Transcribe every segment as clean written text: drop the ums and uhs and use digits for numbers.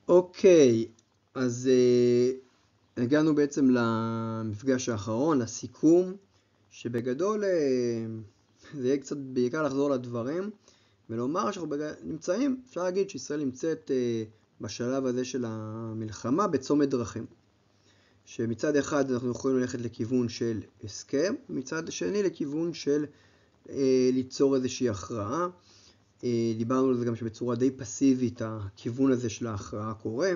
אוקיי, אז הגענו בעצם למפגש האחרון, לסיכום, שבגדול זה יהיה קצת בעיקר לחזור לדברים, ולומר שאנחנו נמצאים, אפשר להגיד שישראל נמצאת בשלב הזה של המלחמה בצומת דרכים. שמצד אחד אנחנו יכולים ללכת לכיוון של הסכם, מצד שני לכיוון של ליצור איזושהי הכרעה. דיברנו על זה גם שבצורה די פסיבית הכיוון הזה של ההכרעה קורה.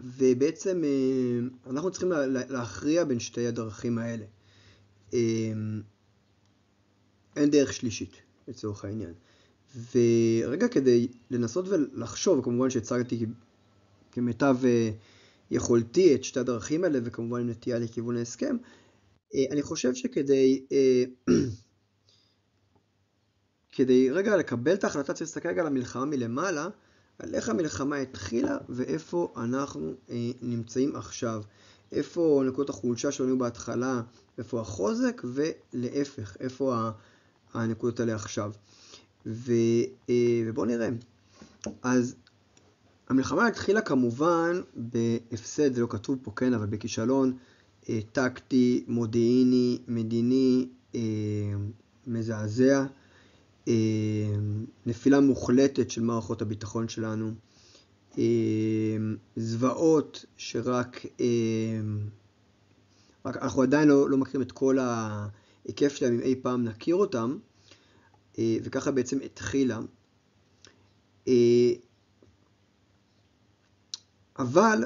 ובעצם אנחנו צריכים להכריע בין שתי הדרכים האלה. אין דרך שלישית לצורך העניין. ורגע כדי לנסות ולחשוב, כמובן שהצגתי כמיטב יכולתי את שתי הדרכים האלה, וכמובן עם נטייה לכיוון ההסכם, אני חושב שכדי כדי רגע לקבל את ההחלטה, צריך להסתכל רגע על המלחמה מלמעלה, על איך המלחמה התחילה ואיפה אנחנו נמצאים עכשיו. איפה נקודות החולשה שלנו בהתחלה, איפה החוזק, ולהפך, איפה הנקודות האלה עכשיו. ובואו נראה. אז המלחמה התחילה כמובן בהפסד, זה לא כתוב פה כן, אבל בכישלון טקטי, מודיעיני, מדיני, מזעזע. נפילה מוחלטת של מערכות הביטחון שלנו, זוועות שרק אנחנו עדיין לא מכירים את כל ההיקף שלהם, אם אי פעם נכיר אותם, וככה בעצם התחילה. אבל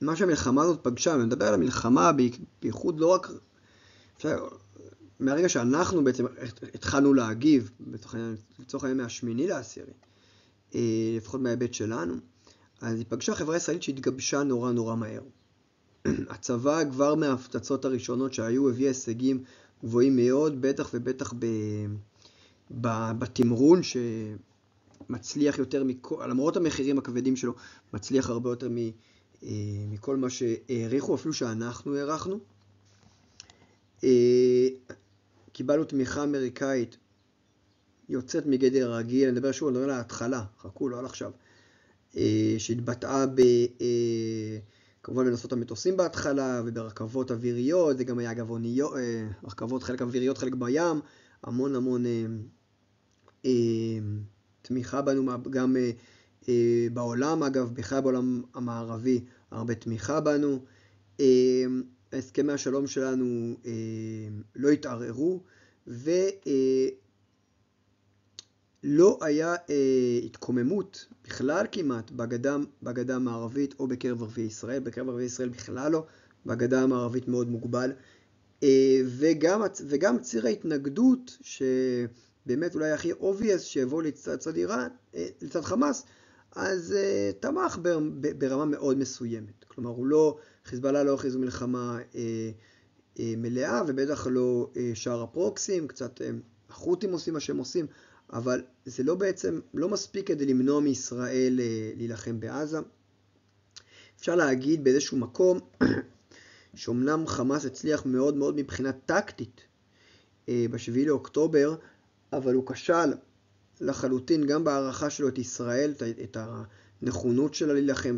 מה שהמלחמה הזאת פגשה, אני מדבר על המלחמה בייחוד לא רק מהרגע שאנחנו בעצם התחלנו להגיב, לצורך העניין מהשמיני לעשירי, לפחות מההיבט שלנו, אז היא פגשה חברה ישראלית שהתגבשה נורא מהר. הצבא כבר מההפצצות הראשונות שהיו הביא הישגים גבוהים מאוד, בטח ובטח בתמרון שמצליח יותר, למרות המחירים הכבדים שלו, מצליח הרבה יותר מכל מה שהעריכו, אפילו שאנחנו הערכנו. קיבלנו תמיכה אמריקאית יוצאת מגדר רגיל, אני מדבר שוב, אני מדבר על ההתחלה, חכו, לא על עכשיו, שהתבטאה כמובן בנושאות המטוסים בהתחלה, וברכבות אוויריות, זה גם היה אגב אוניות, רכבות חלק אוויריות, חלק בים, המון תמיכה בנו, גם בעולם אגב, בכלל בעולם המערבי, הרבה תמיכה בנו. הסכמי השלום שלנו לא התערערו, ולא היה התקוממות בכלל כמעט בגדה המערבית או בקרב ערביי ישראל. בקרב ערביי ישראל בכלל לא, בגדה המערבית מאוד מוגבל. וגם ציר ההתנגדות, שבאמת אולי הכי obvious שיבוא לצד איראן, לצד חמאס, אז תמך ברמה מאוד מסוימת. כלומר, חיזבאללה לא הכריזו מלחמה מלאה, ובטח לא שאר הפרוקסים, קצת החות'ים עושים מה שהם עושים, אבל זה לא מספיק כדי למנוע מישראל להילחם בעזה. אפשר להגיד באיזשהו מקום, שאומנם חמאס הצליח מאוד מבחינה טקטית ב7 לאוקטובר, אבל הוא כשל לחלוטין גם בהערכה שלו את ישראל, את הנכונות שלה להילחם,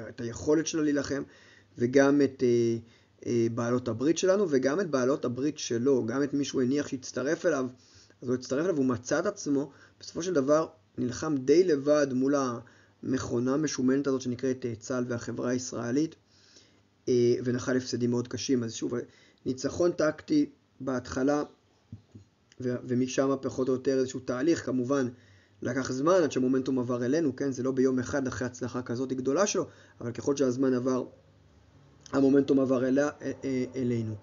את היכולת שלה להילחם, וגם את בעלות הברית שלנו, וגם את בעלות הברית שלו, גם את מישהו הניח שיצטרף אליו, אז הוא הצטרף אליו, הוא מצא את עצמו, בסופו של דבר נלחם די לבד מול המכונה משומנת הזאת שנקראת צה"ל והחברה הישראלית, ונחל הפסדים מאוד קשים. אז שוב, ניצחון טקטי בהתחלה, ומשם פחות או יותר איזשהו תהליך, כמובן לקח זמן עד שהמומנטום עבר אלינו, כן? זה לא ביום אחד אחרי הצלחה כזאת גדולה שלו, אבל ככל שהזמן עבר, המומנטום עבר אלינו.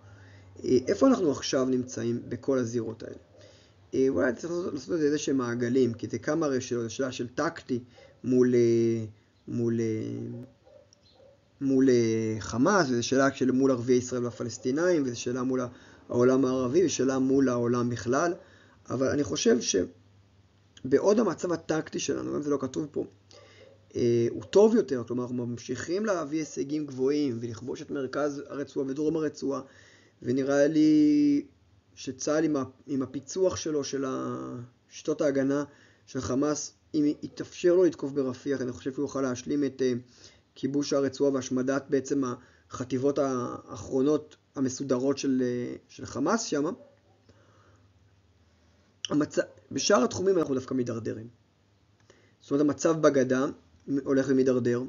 איפה אנחנו עכשיו נמצאים בכל הזירות האלה? אולי צריך לעשות את זה איזשהם מעגלים, כי זה כמה רשתות, שאלה של טקטי מול חמאס, וזו שאלה של מול ערביי ישראל והפלסטינאים, וזו שאלה מול העולם הערבי, ושאלה מול העולם בכלל. אבל אני חושב שבעוד המצב הטקטי שלנו, גם זה לא כתוב פה, הוא טוב יותר, כלומר אנחנו ממשיכים להביא הישגים גבוהים ולכבוש את מרכז הרצועה ודרום הרצועה, ונראה לי שצה"ל עם הפיצוח שלו של שיטות ההגנה של חמאס, אם יתאפשר לו לתקוף ברפיח, אני חושב שהוא יוכל להשלים את כיבוש הרצועה והשמדת בעצם החטיבות האחרונות המסודרות של חמאס שם. בשאר התחומים אנחנו דווקא מדרדרים. זאת אומרת, המצב בגדה הולך ומדרדר.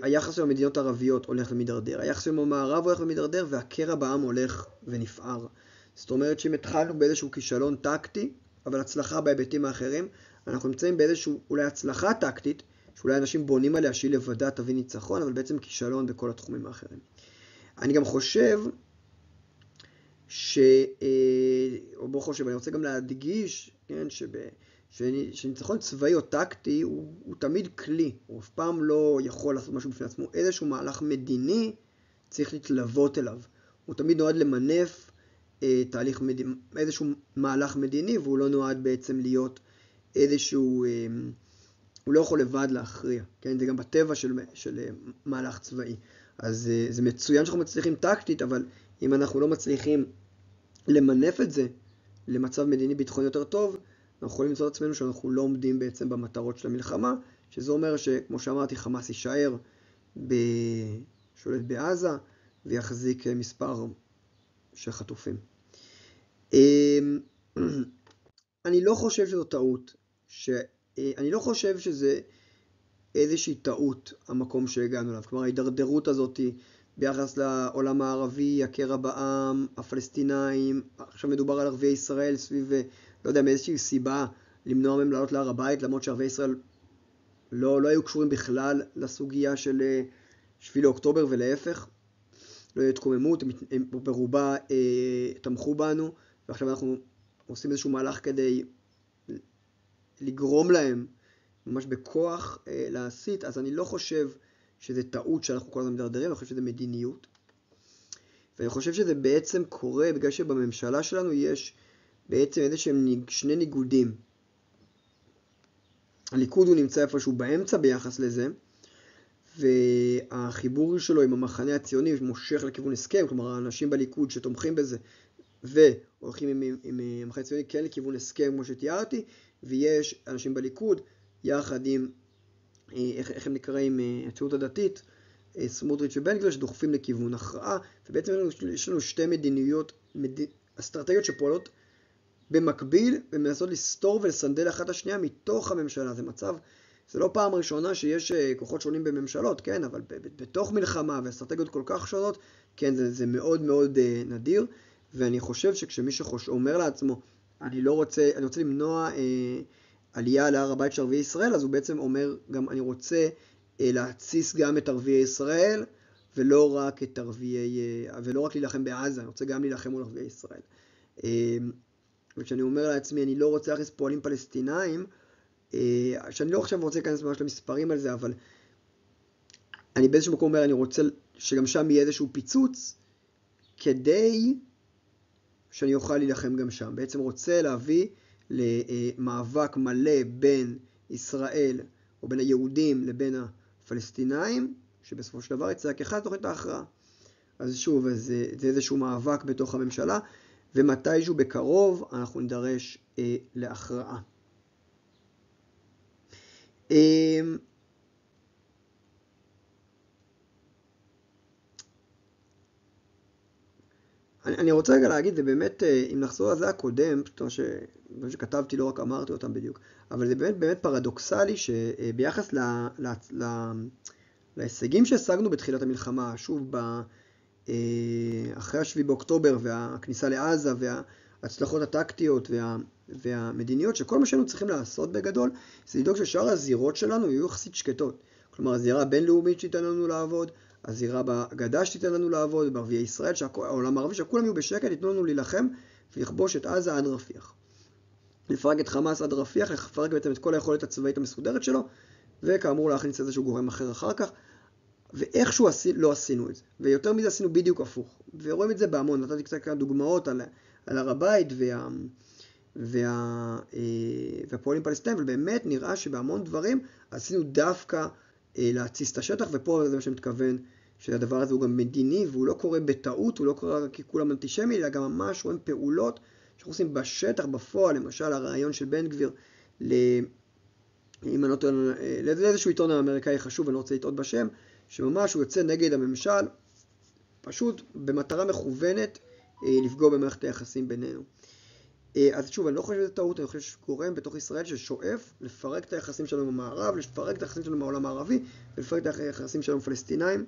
היחס עם המדינות הערביות הולך ומדרדר. היחס עם המערב הולך ומדרדר, והקרע בעם הולך ונפער. זאת אומרת שאם התחלנו באיזשהו כישלון טקטי, אבל הצלחה בהיבטים האחרים, אנחנו נמצאים באיזשהו אולי הצלחה טקטית, שאולי אנשים בונים עליה שהיא לבדה תביא ניצחון, אבל בעצם כישלון בכל התחומים האחרים. אני גם חושב אני רוצה גם להדגיש, כן, שניצחון צבאי או טקטי הוא תמיד כלי, הוא אף פעם לא יכול לעשות משהו בפני עצמו. איזשהו מהלך מדיני צריך להתלוות אליו. הוא תמיד נועד למנף איזשהו מהלך מדיני, והוא לא נועד בעצם להיות איזשהו, הוא לא יכול לבד להכריע, כן? זה גם בטבע של מהלך צבאי. אז זה מצוין שאנחנו מצליחים טקטית, אבל אם אנחנו לא מצליחים למנף את זה למצב מדיני ביטחוני יותר טוב, אנחנו יכולים למצוא את עצמנו שאנחנו לא עומדים בעצם במטרות של המלחמה, שזה אומר שכמו שאמרתי, חמאס יישאר שולט בעזה ויחזיק מספר של חטופים. אני לא חושב שזו טעות, אני לא חושב שזה איזושהי טעות המקום שהגענו אליו. כלומר, ההידרדרות הזאת ביחס לעולם הערבי, הקרע בעם, הפלסטינאים, עכשיו מדובר על ערביי ישראל סביב, לא יודע, מאיזושהי סיבה למנוע מהם לעלות להר הבית, למרות שערביי ישראל לא היו קשורים בכלל לסוגיה של 7 לאוקטובר ולהפך. לא היו התקוממות, הם ברובה תמכו בנו, ועכשיו אנחנו עושים איזשהו מהלך כדי לגרום להם ממש בכוח להסית. אז אני לא חושב שזה טעות שאנחנו כל הזמן מדרדרים, אני חושב שזה מדיניות. ואני חושב שזה בעצם קורה בגלל שבממשלה שלנו יש בעצם איזשהם שני ניגודים. הליכוד הוא נמצא איפשהו באמצע ביחס לזה, והחיבור שלו עם המחנה הציוני מושך לכיוון הסכם, כלומר האנשים בליכוד שתומכים בזה והולכים עם המחנה הציוני כן לכיוון הסכם כמו שתיארתי, ויש אנשים בליכוד יחד עם, איך הם נקראים, הציונות הדתית, סמוטריץ' ובן גביר, שדוחפים לכיוון הכרעה, ובעצם יש לנו שתי מדיניות, אסטרטגיות שפועלות במקביל, ומנסות לסתור ולסנדל אחת השנייה מתוך הממשלה. זה מצב, זה לא פעם ראשונה שיש כוחות שונים בממשלות, כן, אבל בתוך מלחמה ואסטרטגיות כל כך שונות, כן, זה מאוד מאוד נדיר, ואני חושב שכשמישהו אומר לעצמו, אני רוצה למנוע עלייה להר הבית של ערביי ישראל, אז הוא בעצם אומר גם, אני רוצה להציס גם את ערביי ישראל, ולא רק להילחם בעזה, אני רוצה גם להילחם מול ערביי ישראל. וכשאני אומר לעצמי, אני לא רוצה להכניס פועלים פלסטינאים, שאני לא עכשיו רוצה להיכנס ממש למספרים על זה, אבל אני באיזשהו מקום אומר, אני רוצה שגם שם יהיה איזשהו פיצוץ, כדי שאני אוכל להילחם גם שם. בעצם רוצה להביא למאבק מלא בין ישראל, או בין היהודים לבין הפלסטינאים, שבסופו של דבר יצא כאחד תוכנית ההכרעה. אז שוב, זה איזשהו מאבק בתוך הממשלה, ומתישהו בקרוב אנחנו נדרש להכרעה. אני רוצה רגע להגיד, זה באמת, אם נחזור לזה הקודם, שכתבתי, לא רק אמרתי אותם בדיוק, אבל זה באמת פרדוקסלי שביחס להישגים שהשגנו בתחילת המלחמה, שוב, אחרי 7 באוקטובר והכניסה לעזה וההצלחות הטקטיות והמדיניות, שכל מה שהיינו צריכים לעשות בגדול, זה לדאוג ששאר הזירות שלנו יהיו יחסית שקטות. כלומר, הזירה הבינלאומית שתיתן לנו לעבוד, הזירה בגדה שתיתן לנו לעבוד, בערביי ישראל, העולם הערבי, שכולם יהיו בשקט, ייתנו לנו להילחם ולכבוש את עזה עד רפיח. לפרק את חמאס עד רפיח, לפרק בעצם את כל היכולת הצבאית המסודרת שלו, וכאמור להכניס איזשהו גורם אחר אחר כך, ואיכשהו לא עשינו את זה. ויותר מזה עשינו בדיוק הפוך. ורואים את זה בהמון, נתתי קצת כמה דוגמאות על הר הבית והפועלים פלסטינאים, אבל באמת נראה שבהמון דברים עשינו דווקא להציס את השטח, ופה זה מה שמתכוון, שהדבר הזה הוא גם מדיני, והוא לא קורה בטעות, הוא לא קורה כי כולם אנטישמי, אלא גם ממש רואים פעולות שאנחנו עושים בשטח, בפועל, למשל הרעיון של בן גביר, אם אני לא טוען, לאיזשהו עיתון האמריקאי חשוב, אני לא רוצה לטעות בשם, שממש הוא יוצא נגד הממשל, פשוט במטרה מכוונת לפגוע במערכת היחסים בינינו. אז שוב, אני לא חושב שזה טעות, אני חושב שגורם בתוך ישראל ששואף לפרק את היחסים שלנו במערב, לפרק את היחסים שלנו בעולם הערבי, ולפרק את היחסים שלנו עם פלסטינאים,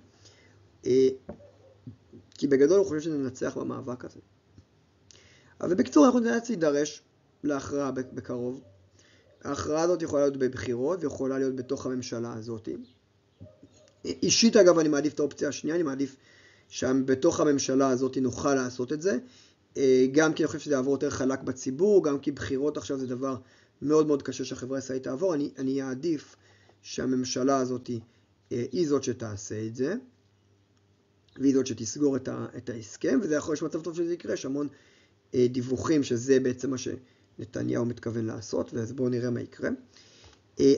כי בגדול הוא חושב שננצח במאבק הזה. אבל בקיצור, אנחנו נאלץ להידרש להכרעה בקרוב. ההכרעה הזאת יכולה להיות בבחירות, ויכולה להיות בתוך הממשלה הזאת. אישית אגב, אני מעדיף את האופציה השנייה, אני מעדיף שבתוך הממשלה הזאת נוכל לעשות את זה, גם כי אני חושב שזה יעבור יותר חלק בציבור, גם כי בחירות עכשיו זה דבר מאוד מאוד קשה שהחברה הישראלית תעבור, אני אעדיף שהממשלה הזאת היא זאת שתעשה את זה, והיא זאת שתסגור את ההסכם, וזה יכול להיות מצב טוב שזה יקרה, יש המון דיווחים שזה בעצם מה שנתניהו מתכוון לעשות, אז בואו נראה מה יקרה.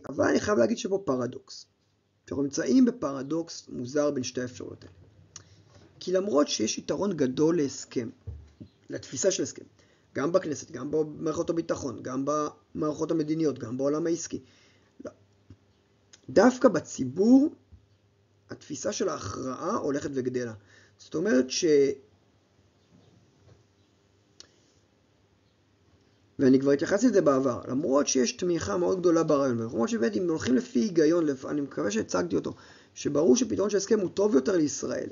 אבל אני חייב להגיד שפה פרדוקס. אנחנו נמצאים בפרדוקס מוזר בין שתי האפשרויות האלה. כי למרות שיש יתרון גדול להסכם, לתפיסה של הסכם, גם בכנסת, גם במערכות הביטחון, גם במערכות המדיניות, גם בעולם העסקי, לא. דווקא בציבור, התפיסה של ההכרעה הולכת וגדלה. זאת אומרת ואני כבר התייחסתי לזה בעבר, למרות שיש תמיכה מאוד גדולה ברעיון, ולמרות שבאמת אם הולכים לפי היגיון, אני מקווה שהצגתי אותו, שברור שפתרון של הסכם הוא טוב יותר לישראל,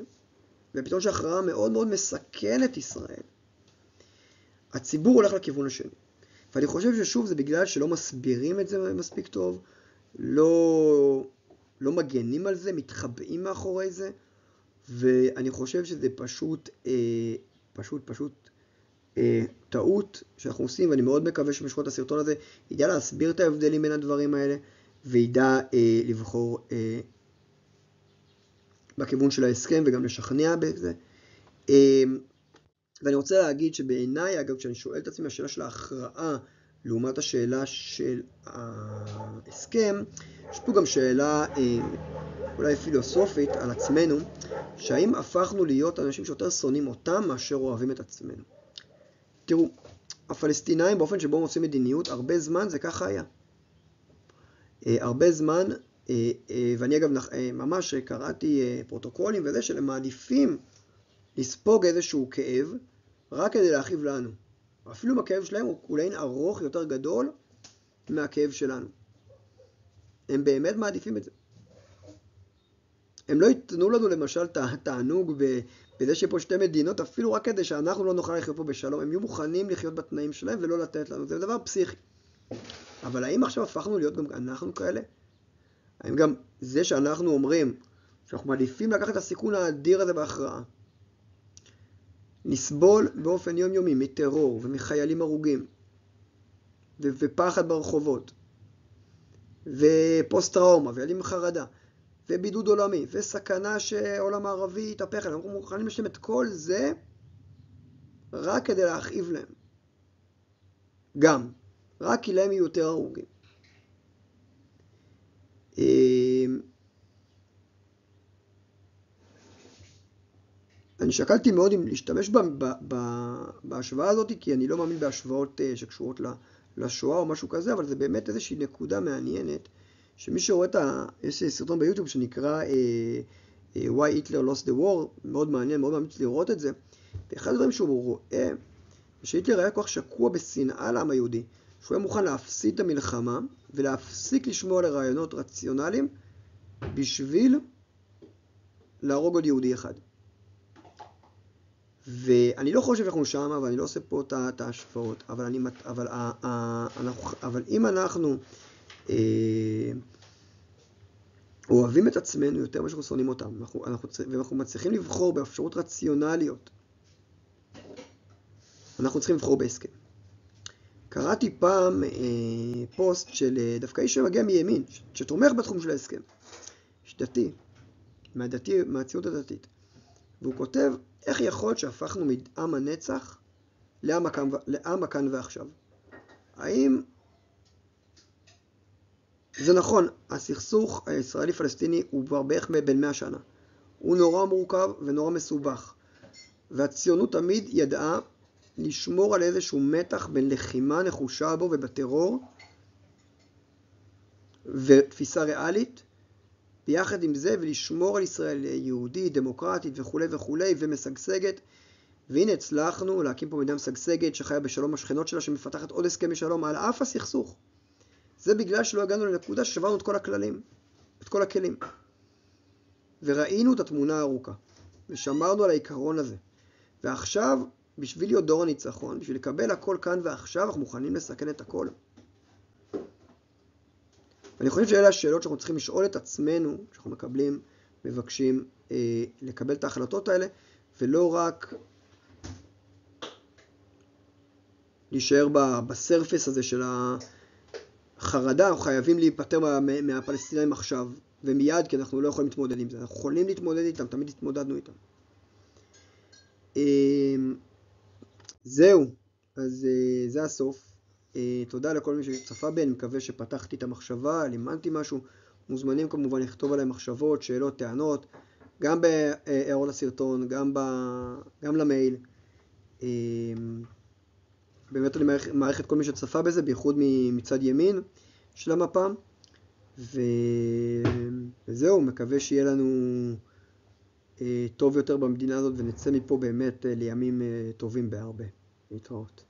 ופתרון של הכרעה מאוד מאוד מסכן את ישראל, הציבור הולך לכיוון השני. ואני חושב ששוב זה בגלל שלא מסבירים את זה מספיק טוב, לא מגנים על זה, מתחבאים מאחורי זה, ואני חושב שזה פשוט טעות שאנחנו עושים, ואני מאוד מקווה שבשורות הסרטון הזה ידע להסביר את ההבדלים בין הדברים האלה, וידע לבחור בכיוון של ההסכם וגם לשכנע בזה. ואני רוצה להגיד שבעיניי, אגב, כשאני שואל את עצמי השאלה של ההכרעה לעומת השאלה של ההסכם, יש פה גם שאלה אולי פילוסופית על עצמנו, שהאם הפכנו להיות אנשים שיותר שונאים אותם מאשר אוהבים את עצמנו. תראו, הפלסטינאים באופן שבו הם עושים מדיניות, הרבה זמן זה ככה היה. הרבה זמן, ואני אגב ממש קראתי פרוטוקולים וזה, שהם מעדיפים לספוג איזשהו כאב, רק כדי להכאיב לנו. אפילו אם הכאב שלהם הוא אולי ארוך יותר גדול מהכאב שלנו. הם באמת מעדיפים את זה. הם לא ייתנו לנו למשל תענוג בזה שפה שתי מדינות, אפילו רק כדי שאנחנו לא נוכל לחיות פה בשלום. הם יהיו מוכנים לחיות בתנאים שלהם ולא לתת לנו. זה דבר פסיכי. אבל האם עכשיו הפכנו להיות גם אנחנו כאלה? האם גם זה שאנחנו אומרים שאנחנו מעדיפים לקחת את הסיכון האדיר הזה בהכרעה, נסבול באופן יומיומי מטרור ומחיילים הרוגים ופחד ברחובות ופוסט טראומה וילדים עם חרדה ובידוד עולמי וסכנה שהעולם הערבי יתהפך עליהם, אנחנו מוכנים לשלם את כל זה רק כדי להכאיב להם, גם רק כי להם יהיו יותר הרוגים. אני שקלתי מאוד אם להשתמש בהשוואה הזאת, כי אני לא מאמין בהשוואות שקשורות לשואה או משהו כזה, אבל זה באמת איזושהי נקודה מעניינת, שמי שרואה יש סרטון ביוטיוב שנקרא Why Hitler Lost the War, מאוד מעניין, מאוד מאמין לראות את זה, ואחד הדברים שהוא רואה, שהיטלר היה כל כך שקוע בשנאה לעם היהודי, שהוא היה מוכן להפסיד את המלחמה, ולהפסיק לשמוע לרעיונות רציונליים, בשביל להרוג עוד יהודי אחד. ואני לא חושב שאנחנו שם, ואני לא עושה פה את ההשפעות, אבל אם אנחנו אוהבים את עצמנו יותר ממה שאנחנו שונאים אותם, ואנחנו מצליחים לבחור באפשרות רציונליות, אנחנו צריכים לבחור בהסכם. קראתי פעם פוסט של דווקא איש שמגיע מימין, שתומך בתחום של ההסכם, דתי, מהציונות הדתית, והוא כותב, איך יכול להיות שהפכנו מעם הנצח לעם הכאן ועכשיו? האם זה נכון, הסכסוך הישראלי-פלסטיני הוא כבר בערך בין 100 שנה. הוא נורא מורכב ונורא מסובך. והציונות תמיד ידעה לשמור על איזשהו מתח בין לחימה נחושה בו ובטרור ותפיסה ריאלית, ביחד עם זה ולשמור על ישראל יהודית, דמוקרטית וכו' וכו' ומשגשגת. והנה הצלחנו להקים פה מדינה משגשגת שחיה בשלום השכנות שלה, שמפתחת עוד הסכמי שלום על אף הסכסוך. זה בגלל שלא הגענו לנקודה ששברנו את כל הכללים, את כל הכלים. וראינו את התמונה הארוכה, ושמרנו על העיקרון הזה. ועכשיו, בשביל להיות דור הניצחון, בשביל לקבל הכל כאן ועכשיו, אנחנו מוכנים לסכן את הכל. אני חושב שאלה השאלות שאנחנו צריכים לשאול את עצמנו, שאנחנו מבקשים לקבל את ההחלטות האלה, ולא רק להישאר בסרפס הזה של החרדה. אנחנו חייבים להיפטר מהפלסטינאים עכשיו ומיד, כי אנחנו לא יכולים להתמודד עם זה. אנחנו יכולים להתמודד איתם, תמיד התמודדנו איתם. זהו, אז זה הסוף. תודה לכל מי שצפה בי, אני מקווה שפתחתי את המחשבה, לימדתי משהו. מוזמנים כמובן לכתוב עליי מחשבות, שאלות, טענות, גם בהערות לסרטון, גם למייל. באמת אני מעריך את כל מי שצפה בזה, בייחוד מצד ימין של המפה. וזהו, מקווה שיהיה לנו טוב יותר במדינה הזאת, ונצא מפה באמת לימים טובים בהרבה. להתראות.